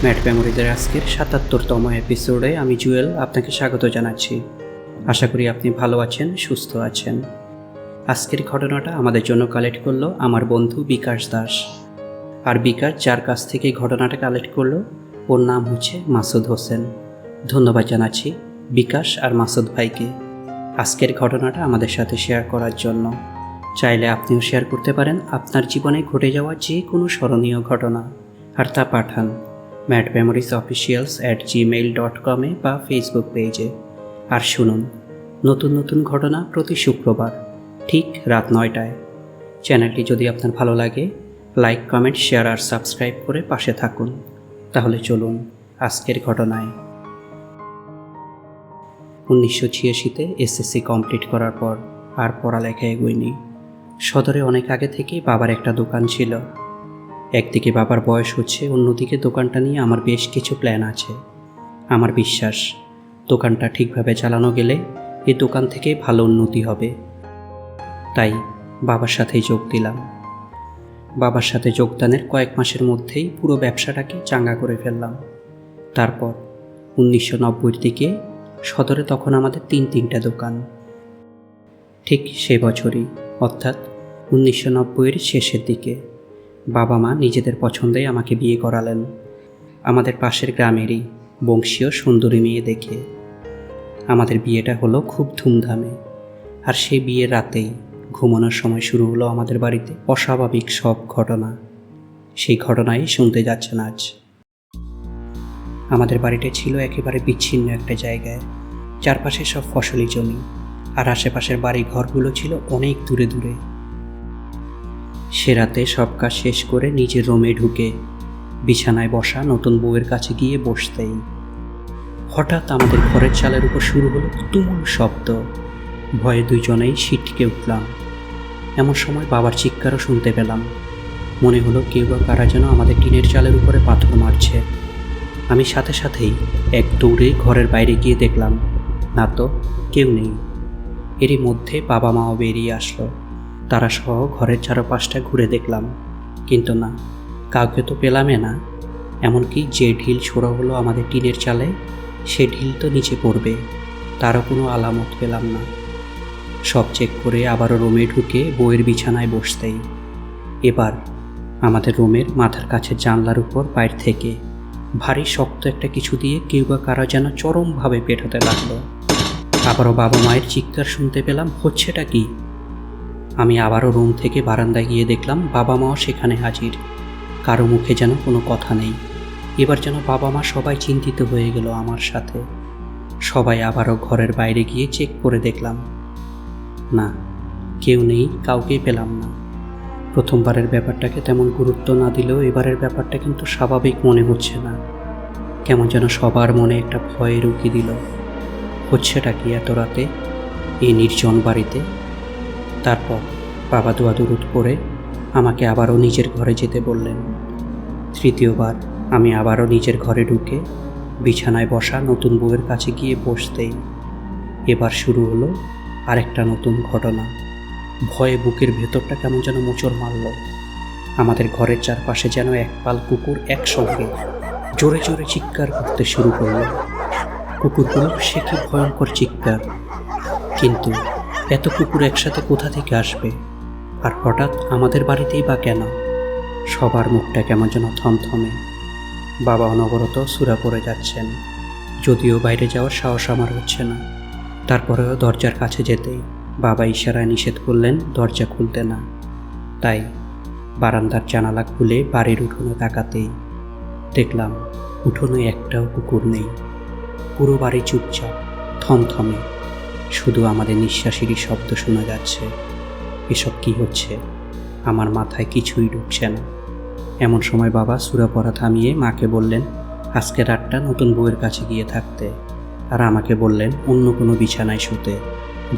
Mat মেমোরিজের আজকের ৭৭তম এপিসোডে আমি জুয়েল আপনাকে স্বাগত জানাচ্ছি। আশা করি আপনি ভালো আছেন, সুস্থ আছেন। আজকের ঘটনাটা আমাদের জন্য কালেক্ট করলো আমার বন্ধু বিকাশ দাস। আর বিকাশ যার কাছ থেকে ঘটনাটা কালেক্ট করলো ওর নাম হচ্ছে মাসুদ হোসেন। ধন্যবাদ জানাচ্ছি বিকাশ আর মাসুদ ভাইকে আজকের ঘটনাটা আমাদের সাথে শেয়ার করার জন্য। চাইলে আপনিও শেয়ার করতে পারেন আপনার জীবনে ঘটে যাওয়া যে কোনো স্মরণীয় ঘটনা, আর তা পাঠান madmemories@gmail.com বা ফেসবুক পেজে। আর শুনুন নতুন নতুন ঘটনা প্রতি শুক্রবার ঠিক রাত ৯টায়। চ্যানেলটি যদি আপনার ভালো লাগে লাইক, কমেন্ট, শেয়ার আর সাবস্ক্রাইব করে পাশে থাকুন। তাহলে চলুন আজকের ঘটনায়। 1986-তে এসএসসি কমপ্লিট করার পর আর পড়ালেখা এগোয়নি। সদরে অনেক আগে থেকেই বাবার একটা দোকান ছিল। একদিকে বাবার বয়স হচ্ছে, অন্যদিকে দোকানটা নিয়ে আমার বেশ কিছু প্ল্যান আছে। আমার বিশ্বাস দোকানটা ঠিকভাবে চালানো গেলে এই দোকান থেকে ভালো উন্নতি হবে। তাই বাবার সাথেই যোগ দিলাম। বাবার সাথে যোগদানের কয়েক মাসের মধ্যেই পুরো ব্যবসাটাকে চাঙ্গা করে ফেললাম। তারপর 1990-র দিকে সদরে তখন আমাদের তিনটা দোকান। ঠিক সে বছরই অর্থাৎ 1990-এর শেষের দিকে বাবা মা নিজেদের পছন্দেই আমাকে বিয়ে করালেন। আমাদের পাশের গ্রামেরই বংশীয় সুন্দরী মেয়ে দেখে আমাদের বিয়েটা হলো খুব ধুমধামে। আর সেই বিয়ের রাতেই ঘুমানোর সময় শুরু হলো আমাদের বাড়িতে অস্বাভাবিক সব ঘটনা। সেই ঘটনাই শুনতে যাচ্ছেন আজ। আমাদের বাড়িটা ছিল একেবারে বিচ্ছিন্ন একটা জায়গায়, চারপাশে সব ফসলি জমি, আর আশেপাশের বাড়ি ঘরগুলো ছিল অনেক দূরে দূরে। সে রাতে সব কাজ শেষ করে নিজের রুমে ঢুকে বিছানায় বসা নতুন বউয়ের কাছে গিয়ে বসতেই হঠাৎ আমাদের ঘরের চালের উপর শুরু হলো তুমুল শব্দ। ভয়ে দুইজনেই ছিটকে উঠলাম। এমন সময় বাবার চিৎকারও শুনতে পেলাম। মনে হলো কেউ বা কারা যেন আমাদের টিনের চালের উপরে পাথর মারছে। আমি সাথে সাথেই এক দৌড়ে ঘরের বাইরে গিয়ে দেখলাম না তো কেউ নেই। এরই মধ্যে বাবা মাও বেরিয়ে আসলো। তারা সহ ঘরের চারপাশটা ঘুরে দেখলাম, কিন্তু না, কাউকে তো পেলামে না। এমনকি যে ঢিল ছোড়া হলো আমাদের টিনের চালে, সে ঢিল তো নিচে পড়বে, তারও কোনো আলামত পেলাম না। সব চেক করে আবারও রুমে ঢুকে বইয়ের বিছানায় বসতেই এবার আমাদের রুমের মাথার কাছে জানলার উপর বাইরে থেকে ভারী শক্ত একটা কিছু দিয়ে কেউ বা কারা যেন চরমভাবে পেটাতে লাগলো। আবারও বাবা মায়ের চিৎকার শুনতে পেলাম। হচ্ছেটা কি? আমি আবারও রুম থেকে বারান্দায় গিয়ে দেখলাম বাবা মাও সেখানে হাজির। কারো মুখে যেন কোনো কথা নেই। এবার যেন বাবা মা সবাই চিন্তিত হয়ে গেল আমার সাথে। সবাই আবারও ঘরের বাইরে গিয়ে চেক করে দেখলাম, না, কেউ নেই, কাউকেই পেলাম না। প্রথমবারের ব্যাপারটাকে তেমন গুরুত্ব না দিলেও এবারের ব্যাপারটা কিন্তু স্বাভাবিক মনে হচ্ছে না। কেমন যেন সবার মনে একটা ভয় রুকি দিল। হচ্ছেটা কি এত রাতে এই নির্জন বাড়িতে? তারপর বাবা দোয়াদুরুদ করে আমাকে আবারও নিজের ঘরে যেতে বললেন। তৃতীয়বার আমি আবারও নিজের ঘরে ঢুকে বিছানায় বসা নতুন বউয়ের কাছে গিয়ে বসতেই এবার শুরু হলো আরেকটা নতুন ঘটনা। ভয়ে বুকের ভেতরটা কেমন যেন মোচড় মারল। আমাদের ঘরের চারপাশে যেন এক পাল কুকুর একসঙ্গে জোরে জোরে চিৎকার করতে শুরু করলো। কুকুরগুলো সে কি ভয়ঙ্কর চিৎকার! কিন্তু এত কুকুর একসাথে কোথা থেকে আসবে? আর হঠাৎ আমাদের বাড়িতেই বা কেন? সবার মুখটা কেমন যেন থমথমে। বাবা অনবরত সূরা পড়ে যাচ্ছেন, যদিও বাইরে যাওয়ার সাহস আমার হচ্ছে না। তারপরেও দরজার কাছে যেতেই বাবা ইশারায় নিষেধ করলেন দরজা খুলতে না। তাই বারান্দার জানালা খুলে বাড়ির উঠোনে তাকাতেই দেখলাম উঠোনে একটাও কুকুর নেই। পুরো বাড়ি চুপচাপ, থমথমে। শুধু আমাদের নিঃশ্বাসেরই শব্দ শোনা যাচ্ছে। এসব কি হচ্ছে? আমার মাথায় কিছুই ঢুকছে না। এমন সময় বাবা সূরা পড়া থামিয়ে মাকে বললেন আজকে রাতটা নতুন বউয়ের কাছে গিয়ে থাকতে, আর আমাকে বললেন অন্য কোনো বিছানায় শুতে।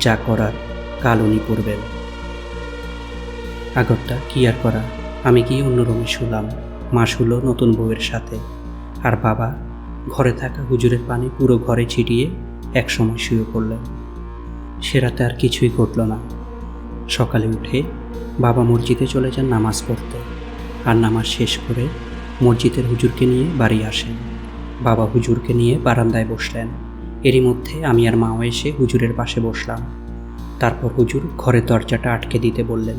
যা করার কাল উনি করবেন। আগরটা কি আর করা, আমি গিয়ে অন্য রুমে শুলাম। মা শুলো নতুন বউয়ের সাথে, আর বাবা ঘরে থাকা হুজুরের পানি পুরো ঘরে ছিটিয়ে একসময় শুয়ে পড়লেন। সে রাতে আর কিছুই ঘটল না। সকালে উঠে বাবা মসজিদে চলে যান নামাজ পড়তে, আর নামাজ শেষ করে মসজিদের হুজুরকে নিয়ে বাড়ি আসেন। বাবা হুজুরকে নিয়ে বারান্দায় বসলেন। এরই মধ্যে আমি আর মাও এসে হুজুরের পাশে বসলাম। তারপর হুজুর ঘরের দরজাটা আটকে দিতে বললেন,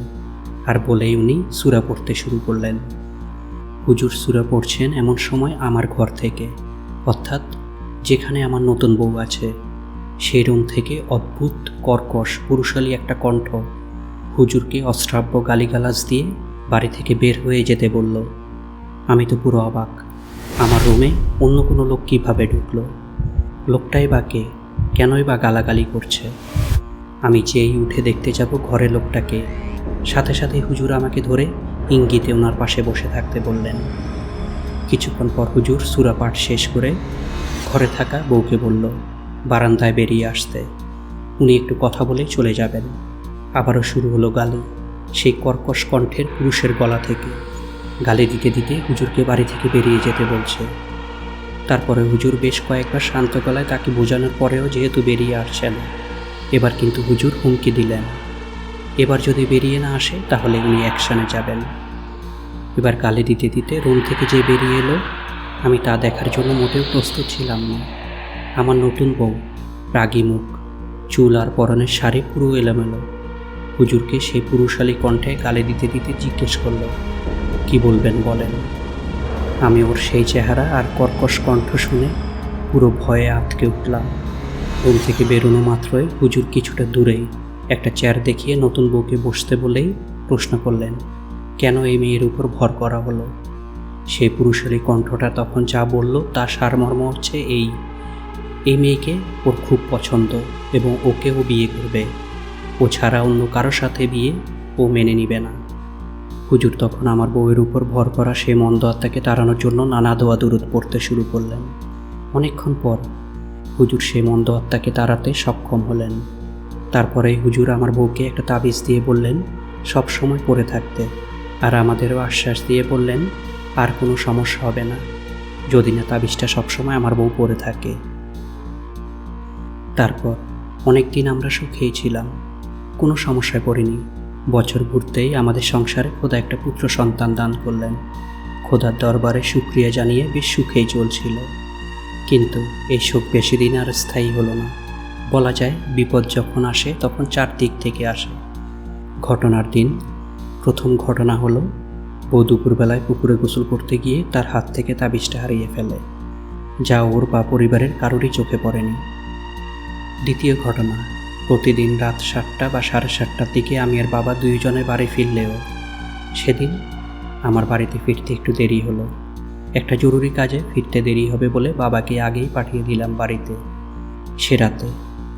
আর বলেই উনি সূরা পড়তে শুরু করলেন। হুজুর সূরা পড়ছেন এমন সময় আমার ঘর থেকে, অর্থাৎ যেখানে আমার নতুন বউ আছে, সেই রুম থেকে অদ্ভুত কর্কশ পুরুষালী একটা কণ্ঠ হুজুরকে অশ্রাব্য গালিগালাজ দিয়ে বাড়ি থেকে বের হয়ে যেতে বলল। আমি তো পুরো অবাক। আমার রুমে অন্য কোনো লোক কীভাবে ঢুকলো? লোকটাই বা কে? কেনই বা গালাগালি করছে? আমি যেই উঠে দেখতে যাব ঘরে লোকটাকে, সাথে সাথে হুজুর আমাকে ধরে ইঙ্গিতে ওনার পাশে বসে থাকতে বললেন। কিছুক্ষণ পর হুজুর সূরা পাঠ শেষ করে ঘরে থাকা বউকে বলল বারান্দায় বেরিয়ে আসতে। উনি একটু কথা বলে চলে যাবেন। আবারও শুরু হলো গালি, সেই কর্কশ কণ্ঠের পুরুষের গলা থেকে। গালি দিতে দিতে হুজুরকে বাড়ি থেকে বেরিয়ে যেতে বলছে। তারপরে হুজুর বেশ কয়েকবার শান্ত গলায় তাকে বোঝানোর পরেও যেহেতু বেরিয়ে আসছে না, এবার কিন্তু হুজুর হুমকি দিলেন, এবার যদি বেরিয়ে না আসে তাহলে উনি অ্যাকশানে যাবেন। এবার গালি দিতে দিতে রুম থেকে যে বেরিয়ে এলো, আমি তা দেখার জন্য মোটেও প্রস্তুত ছিলাম না। আমার নতুন বউ, রাগী মুখ, চুল আর পরনের শাড়ি পুরো এলোমেলো। হুজুরকে সেই পুরুষালী কণ্ঠে গালি দিতে দিতে জিজ্ঞেস করলো, কি বলবেন বলেন। আমি ওর সেই চেহারা আর কর্কশ কণ্ঠ শুনে পুরো ভয়ে আঁতকে উঠলাম। রুম থেকে বেরোনো মাত্রই হুজুর কিছুটা দূরেই একটা চেয়ার দেখিয়ে নতুন বউকে বসতে বলেই প্রশ্ন করলেন, কেন এই মেয়ের উপর ভর করা হলো? সেই পুরুষালী কণ্ঠটা তখন যা বলল তার সারমর্ম হচ্ছে এই মেয়েকে ওর খুব পছন্দ এবং ওকেও বিয়ে করবে। ও ছাড়া অন্য কারো সাথে বিয়ে ও মেনে নিবে না। হুজুর তখন আমার বউয়ের উপর ভর করা সেই মন্দ আত্মাকে তাড়ানোর জন্য নানা দোয়া দুরূদ পড়তে শুরু করলেন। অনেকক্ষণ পর হুজুর সেই মন্দ আত্মাকে তাড়াতে সক্ষম হলেন। তারপরে হুজুর আমার বউকে একটা তাবিজ দিয়ে বললেন সব সময় পড়ে থাকতে, আর আমাদেরও আশ্বাস দিয়ে বললেন আর কোনো সমস্যা হবে না যদি না তাবিজটা সবসময় আমার বউ পড়ে থাকে। তারপর অনেক দিন আমরা সুখেই ছিলাম, কোনো সমস্যায় পড়িনি। বছর ঘুরতেই আমাদের সংসারে খোদা একটা পুত্র সন্তান দান করলেন। খোদার দরবারে শুকরিয়া জানিয়ে বেশ সুখেই চলছিল। কিন্তু এই সুখ বেশি দিন আর স্থায়ী হলো না। বলা যায় বিপদ যখন আসে তখন চারদিক থেকে আসে। ঘটনার দিন প্রথম ঘটনা হলো, বউ দুপুরবেলায় পুকুরে গোসল করতে গিয়ে তার হাত থেকে তাবিজটা হারিয়ে ফেলে, যা ওর বা পরিবারের কারোরই চোখে পড়েনি। দ্বিতীয় ঘটনা, প্রতিদিন রাত 7টা বা 7:30টার দিকে আমি আর বাবা দুইজনে বাড়ি ফিরলেও সেদিন আমার বাড়িতে ফিরতে একটু দেরি হলো। একটা জরুরি কাজে ফিরতে দেরি হবে বলে বাবাকে আগেই পাঠিয়ে দিলাম বাড়িতে। সে রাতে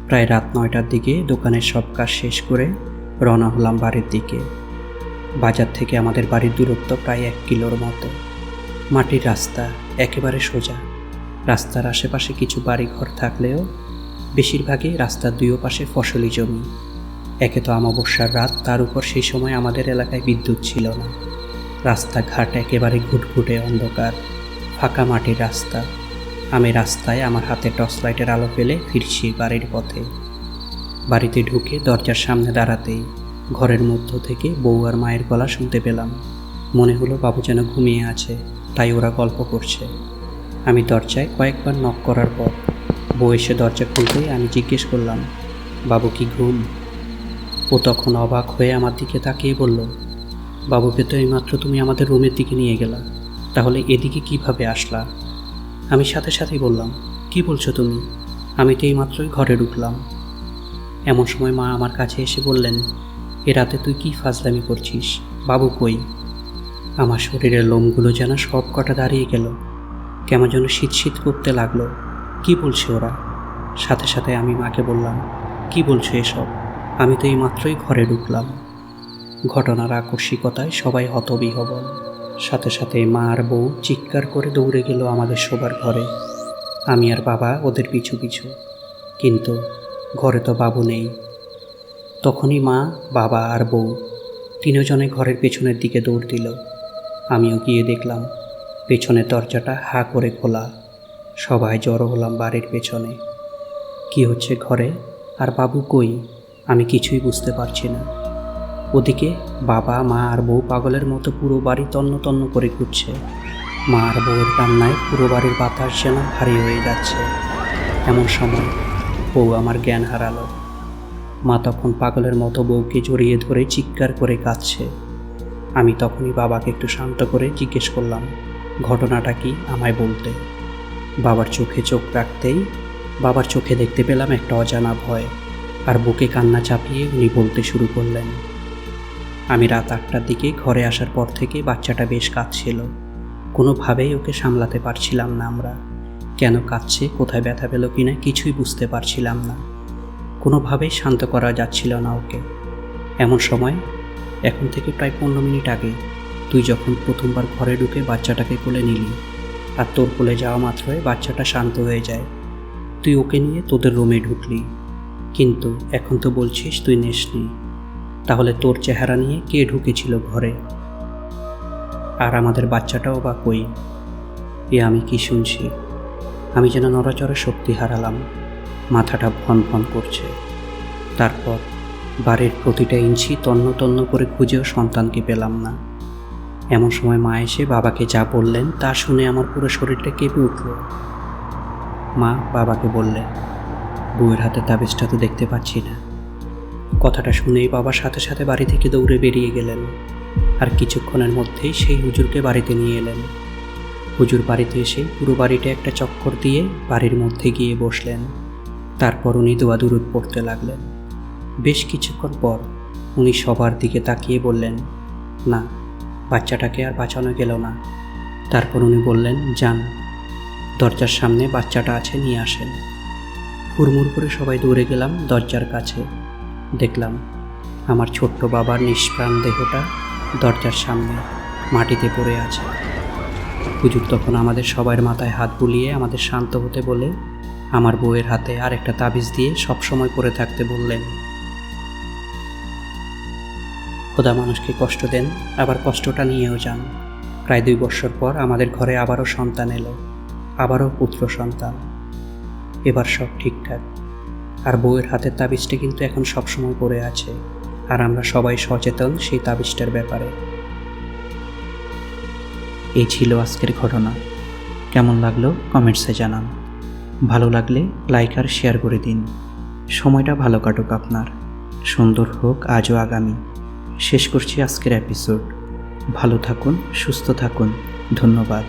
প্রায় রাত 9টার দিকে দোকানের সব কাজ শেষ করে রওনা হলাম বাড়ির দিকে। বাজার থেকে আমাদের বাড়ির দূরত্ব প্রায় 1 কিলোর মতো। মাটির রাস্তা, একেবারে সোজা। রাস্তার আশেপাশে কিছু বাড়িঘর থাকলেও বেশিরভাগই রাস্তার দুই পাশে ফসলি জমি। একে তো অমাবস্যার রাত, তার উপর সেই সময় আমাদের এলাকায় বিদ্যুৎ ছিল না। রাস্তাঘাট একেবারে ঘুটঘুটে অন্ধকার, ফাঁকা মাটির রাস্তা। আমি রাস্তায় আমার হাতে টর্চ লাইটের আলো ফেলে ফিরছি বাড়ির পথে। বাড়িতে ঢুকে দরজার সামনে দাঁড়াতেই ঘরের মধ্য থেকে বউ আর মায়ের গলা শুনতে পেলাম। মনে হলো বাবু যেন ঘুমিয়ে আছে, তাই ওরা গল্প করছে। আমি দরজায় কয়েকবার নক করার পর বউ এসে দরজা খুলতেই আমি জিজ্ঞেস করলাম, বাবু কি ঘুম? ও তখন অবাক হয়ে আমার দিকে তাকিয়ে বলল, বাবুকে তো এইমাত্র তুমি আমাদের রুমের দিকে নিয়ে গেলা, তাহলে এদিকে কিভাবে আসলা? আমি সাথে সাথেই বললাম, কি বলছো তুমি? আমি তো এইমাত্রই ঘরে ঢুকলাম। এমন সময় মা আমার কাছে এসে বললেন, এ রাতে তুই কি ফাজলামি করছিস? বাবু কই? আমার শরীরের লোমগুলো যেন সব কটা দাঁড়িয়ে গেল, কেমন যেন শীত শীত করতে লাগলো। কি বলছে ওরা? সাথে সাথে আমি মাকে বললাম, কি বলছো এসব? আমি তো এইমাত্রই ঘরে ঢুকলাম। ঘটনার আকস্মিকতায় সবাই হতবিহ্বল। সাথে সাথে মা আর বউ চিৎকার করে দৌড়ে গেল আমাদের শোবার ঘরে। আমি আর বাবা ওদের পিছু পিছু, কিন্তু ঘরে তো বাবু নেই। তখনই মা, বাবা আর বউ তিনজনে ঘরের পেছনের দিকে দৌড় দিল। আমিও গিয়ে দেখলাম পেছনের দরজাটা হা করে খোলা। সবাই জড়ো হলাম বাড়ির পেছনে। কি হচ্ছে ঘরে আর বাবু কই, আমি কিছুই বুঝতে পারছি না। ওদিকে বাবা, মা আর বউ পাগলের মতো পুরো বাড়ি তন্ন তন্ন করে ঘুরছে। মা আর বউয়ের কান্নায় পুরো বাড়ির বাতাস যেন ভারী হয়ে যাচ্ছে। এমন সময় বউ আমার জ্ঞান হারালো। মা তখন পাগলের মতো বউকে জড়িয়ে ধরে চিৎকার করে কাঁদছে। আমি তখনই বাবাকে একটু শান্ত করে জিজ্ঞেস করলাম, ঘটনাটা কি আমায় বলতে। বাবার চোখে চোখ রাখতেই বাবার চোখে দেখতে পেলাম একটা অজানা ভয়, আর বুকে কান্না চাপিয়ে উনি বলতে শুরু করলেন, আমি রাত 8টার দিকে ঘরে আসার পর থেকে বাচ্চাটা বেশ কাঁদছিল। কোনোভাবেই ওকে সামলাতে পারছিলাম না আমরা। কেন কাঁদছে, কোথায় ব্যথা পেল কিনা কিছুই বুঝতে পারছিলাম না। কোনোভাবেই শান্ত করা যাচ্ছিল না ওকে। এমন সময় এখন থেকে প্রায় 15 মিনিট আগে তুই যখন প্রথমবার ঘরে ঢুকে বাচ্চাটাকে কোলে নিলি, আর তোর কোলে যাওয়া মাত্রই বাচ্চাটা শান্ত হয়ে যায়। তুই ওকে নিয়ে তোদের রুমে ঢুকলি, কিন্তু এখন তো বলছিস তুই নেসনি। তাহলে তোর চেহারা নিয়ে কে ঢুকেছিল ঘরে? আর আমাদের বাচ্চাটাও বা কই? এ আমি কি শুনছি? আমি যেন নড়াচড়ে শক্তি হারালাম, মাথাটা ভন ভন করছে। তারপর বাড়ির প্রতিটা ইঞ্চি তন্ন তন্ন করে খুঁজেও সন্তানকে পেলাম না। এমন সময় মা এসে বাবাকে যা বললেন তা শুনে আমার পুরো শরীরটা কেঁপে উঠল। মা বাবাকে বললেন, বউয়ের হাতে তাবিজটা তো দেখতে পাচ্ছি না। কথাটা শুনেই বাবা সাথে সাথে বাড়ি থেকে দৌড়ে বেরিয়ে গেলেন, আর কিছুক্ষণের মধ্যেই সেই হুজুরকে বাড়িতে নিয়ে এলেন। হুজুর বাড়িতে এসে পুরো বাড়িটা একটা চক্কর দিয়ে বাড়ির মধ্যে গিয়ে বসলেন। তারপর উনি দোয়া দুরূদ পড়তে লাগলেন। বেশ কিছুক্ষণ পর উনি সবার দিকে তাকিয়ে বললেন, না, বাচ্চাটাকে আর বাঁচানো গেল না। তারপর উনি বললেন, যান, দরজার সামনে বাচ্চাটা আছে, নিয়ে আসেন। হুড়মুড় করে সবাই দৌড়ে গেলাম দরজার কাছে। দেখলাম আমার ছোট্ট বাবার নিষ্প্রাণ দেহটা দরজার সামনে মাটিতে পড়ে আছে। হুজুর তখন আমাদের সবার মাথায় হাত বুলিয়ে আমাদের শান্ত হতে বলে আমার বউয়ের হাতে আর একটা তাবিজ দিয়ে সবসময় পরে থাকতে বললেন। খোদা মানুষকে কষ্ট দেন, আবার কষ্টটা নিয়েও যান। প্রায় 2 বছর পর আমাদের ঘরে আবারও সন্তান এলো, আবারও পুত্র সন্তান। এবার সব ঠিকঠাক। আর বউয়ের হাতের তাবিজটা কিন্তু এখন সবসময় পড়ে আছে, আর আমরা সবাই সচেতন সেই তাবিজটার ব্যাপারে। এই ছিল আজকের ঘটনা। কেমন লাগলো কমেন্টসে জানান। ভালো লাগলে লাইক আর শেয়ার করে দিন। সময়টা ভালো কাটুক আপনার, সুন্দর হোক আজও আগামী। শেষ করছি আজকের এপিসোড। ভালো থাকুন, সুস্থ থাকুন। ধন্যবাদ।